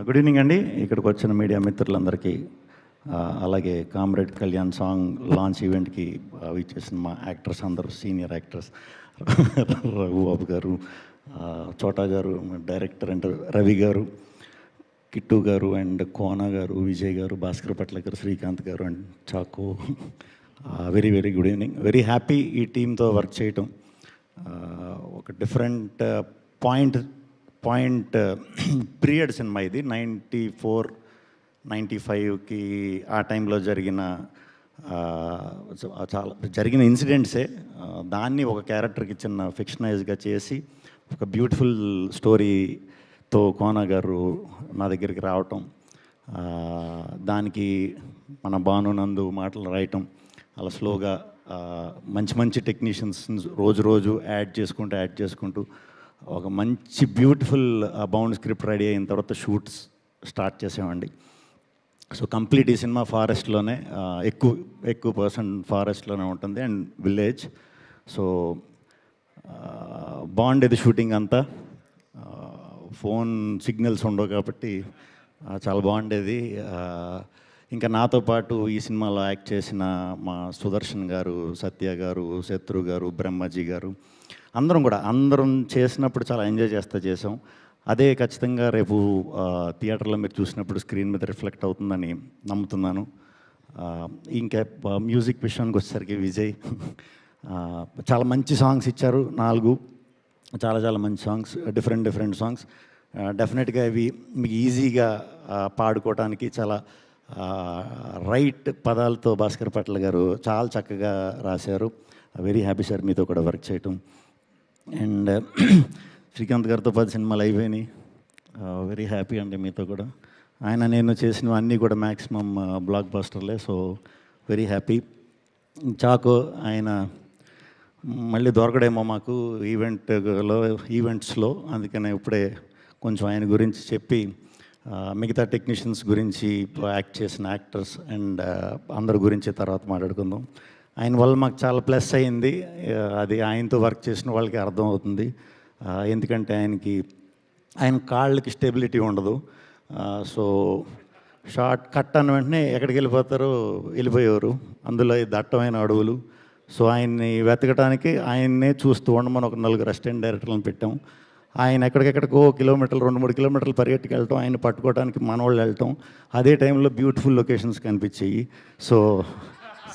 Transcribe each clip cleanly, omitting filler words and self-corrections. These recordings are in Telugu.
గుడ్ ఈవినింగ్ అండి. ఇక్కడికి వచ్చిన మీడియా మిత్రులందరికీ, అలాగే కామ్రేడ్ కళ్యాణ్ సాంగ్ లాంచ్ ఈవెంట్కి ఇచ్చేసిన మా యాక్టర్స్ అందరూ, సీనియర్ యాక్టర్స్ రఘుబాబు గారు, చోటా గారు, డైరెక్టర్ అండ్ రవి గారు, కిట్టు గారు అండ్ కోన గారు, విజయ్ గారు, భాస్కర్ పట్ల గారు, శ్రీకాంత్ గారు and Chacko, very very good evening. Very happy ఈ టీంతో వర్క్ చేయటం. ఒక డిఫరెంట్ పాయింట్ పీరియడ్ సినిమా ఇది. 94, 95కి ఆ టైంలో జరిగిన చాలా జరిగిన ఇన్సిడెంట్సే, దాన్ని ఒక క్యారెక్టర్కి చిన్న ఫిక్షనైజ్గా చేసి ఒక బ్యూటిఫుల్ స్టోరీతో కోన గారు నా దగ్గరికి రావటం, దానికి మన భానునందు మాటలు రాయటం, అలా స్లోగా మంచి మంచి టెక్నీషియన్స్ రోజు యాడ్ చేసుకుంటూ ఒక మంచి బ్యూటిఫుల్ బౌండ్ స్క్రిప్ట్ రెడీ అయిన తర్వాత షూట్స్ స్టార్ట్ చేసామండి. సో కంప్లీట్ ఈ సినిమా ఫారెస్ట్లోనే, ఎక్కువ పర్సెంట్ ఫారెస్ట్లోనే ఉంటుంది అండ్ విలేజ్. సో బాగుండేది షూటింగ్ అంతా. ఫోన్ సిగ్నల్స్ ఉండవు కాబట్టి చాలా బాగుండేది. ఇంకా నాతో పాటు ఈ సినిమాలో యాక్ట్ చేసిన మా సుదర్శన్ గారు, సత్య గారు, శత్రు గారు, బ్రహ్మజీ గారు, అందరం చేసినప్పుడు చాలా ఎంజాయ్ చేసాం. అదే ఖచ్చితంగా రేపు థియేటర్లో మీరు చూసినప్పుడు స్క్రీన్ మీద రిఫ్లెక్ట్ అవుతుందని నమ్ముతున్నాను. ఇంకా మ్యూజిక్ విషయానికి వచ్చేసరికి విజయ్ చాలా మంచి సాంగ్స్ ఇచ్చారు, 4 చాలా మంచి సాంగ్స్, డిఫరెంట్ సాంగ్స్. డెఫినెట్గా ఇవి మీకు ఈజీగా పాడుకోవడానికి చాలా రైట్ పదాలతో భాస్కర్ పట్ల గారు చాలా చక్కగా రాశారు. వెరీ హ్యాపీ సార్ మీతో కూడా వర్క్ చేయటం. అండ్ శ్రీకాంత్ గారితో 10 సినిమాలు అయిపోయినాయి. వెరీ హ్యాపీ అండి మీతో కూడా. నేను చేసినవి అన్నీ కూడా మ్యాక్సిమం బ్లాక్ బస్టర్లే. So very happy. చాకో ఆయన మళ్ళీ దొరకడేమో మాకు ఈవెంట్స్లో, అందుకనే ఇప్పుడే కొంచెం ఆయన గురించి చెప్పి మిగతా టెక్నీషియన్స్ గురించి, యాక్ట్ చేసిన యాక్టర్స్ అండ్ అందరి గురించి తర్వాత మాట్లాడుకుందాం. ఆయన వల్ల మాకు చాలా ప్లస్ అయింది. అది ఆయనతో వర్క్ చేసిన వాళ్ళకి అర్థమవుతుంది. ఎందుకంటే ఆయన కాళ్ళకి స్టెబిలిటీ ఉండదు. సో షార్ట్ కట్ అన్న వెంటనే ఎక్కడికి వెళ్ళిపోయేవారు. అందులో దట్టమైన అడవులు. సో ఆయన్ని వెతకడానికి ఆయన్నే చూస్తూ ఉండమని ఒక 4 అసిస్టెంట్ డైరెక్టర్లను పెట్టాం. ఆయన ఎక్కడికెక్కడికో 2-3 కిలోమీటర్లు పరిగెట్టుకు వెళ్ళటం, ఆయన పట్టుకోవడానికి మనవాళ్ళు వెళ్ళటం, అదే టైంలో బ్యూటిఫుల్ లొకేషన్స్ కనిపించాయి. సో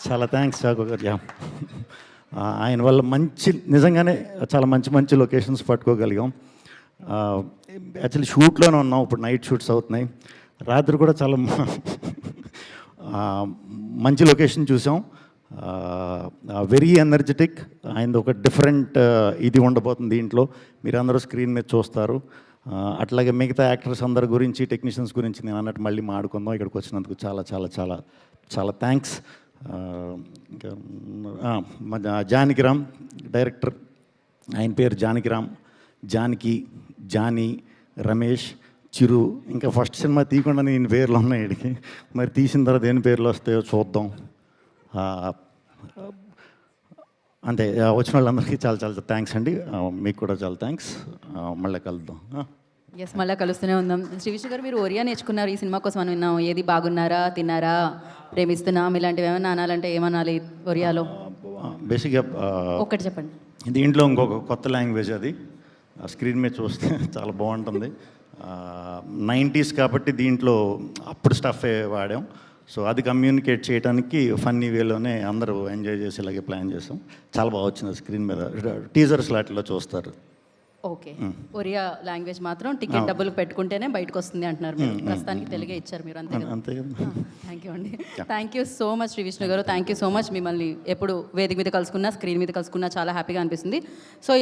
చాలా థ్యాంక్స్ చాకో గారు. ఆయన వల్ల నిజంగానే చాలా మంచి లొకేషన్స్ పట్టుకోగలిగాం. యాక్చువల్లీ షూట్లోనే ఉన్నాం, ఇప్పుడు నైట్ షూట్స్ అవుతున్నాయి. రాత్రి కూడా చాలా మంచి లొకేషన్ చూసాం. Very energetic. ఆయనది ఒక డిఫరెంట్ ఇది ఉండబోతుంది దీంట్లో, మీరందరూ స్క్రీన్ మీద చూస్తారు. అట్లాగే మిగతా యాక్టర్స్ అందరి గురించి, టెక్నీషియన్స్ గురించి నేను అన్నట్టు మళ్ళీ మాడుకుందాం. ఇక్కడికి వచ్చినందుకు చాలా థ్యాంక్స్. ఇంకా జానకిరామ్ డైరెక్టర్, ఆయన పేరు జానకిరామ్. జానీ, రమేష్, చిరు. ఇంకా ఫస్ట్ సినిమా తీయకుండా నేను పేర్లు ఉన్నాయి వీడికి, మరి తీసిన తర్వాత ఎన్ని పేర్లు వస్తాయో చూద్దాం. అంతే. వచ్చిన వాళ్ళందరికీ చాలా థ్యాంక్స్ అండి. మీకు కూడా చాలా థ్యాంక్స్. మళ్ళీ కలుద్దాం. ఎస్, మళ్ళీ కలుస్తూనే ఉందాం. శ్రీ విష్ణు గారు, మీరు ఒరియా నేర్చుకున్నారు ఈ సినిమా కోసం అని విన్నాం. ఏది బాగున్నారా, తిన్నారా, ప్రేమిస్తున్నాం, ఇలాంటివి ఏమైనా అనాలంటే ఏమనాలి ఒరియాలో? బేసిక్గా ఒకటి చెప్పండి. దీంట్లో ఇంకొక కొత్త లాంగ్వేజ్, అది స్క్రీన్ మీద చూస్తే చాలా బాగుంటుంది. 90s కాబట్టి దీంట్లో అప్పుడు స్టఫే వాడాం. సో అది కమ్యూనికేట్ చేయడానికి ఫన్నీ వేలోనే అందరూ ఎంజాయ్ చేసేలాగే ప్లాన్ చేసాం. చాలా బాగా వచ్చింది స్క్రీన్ మీద. టీజర్స్ లాంటిలో చూస్తారు. ఓకే, ఒరియా లాంగ్వేజ్ మాత్రం టికెట్ డబ్బులు పెట్టుకుంటేనే బయటకు వస్తుంది అంటున్నారు మీరు. ప్రస్తుతానికి తెలుగే ఇచ్చారు మీరు, అంతే కదా? థ్యాంక్ యూ అండి. Thank you so much Shri Vishnu గారు. Thank you so much. మిమ్మల్ని ఎప్పుడు వేదిక మీద కలుసుకున్నా, స్క్రీన్ మీద కలుసుకున్నా చాలా హ్యాపీగా అనిపిస్తుంది. సో ఇలా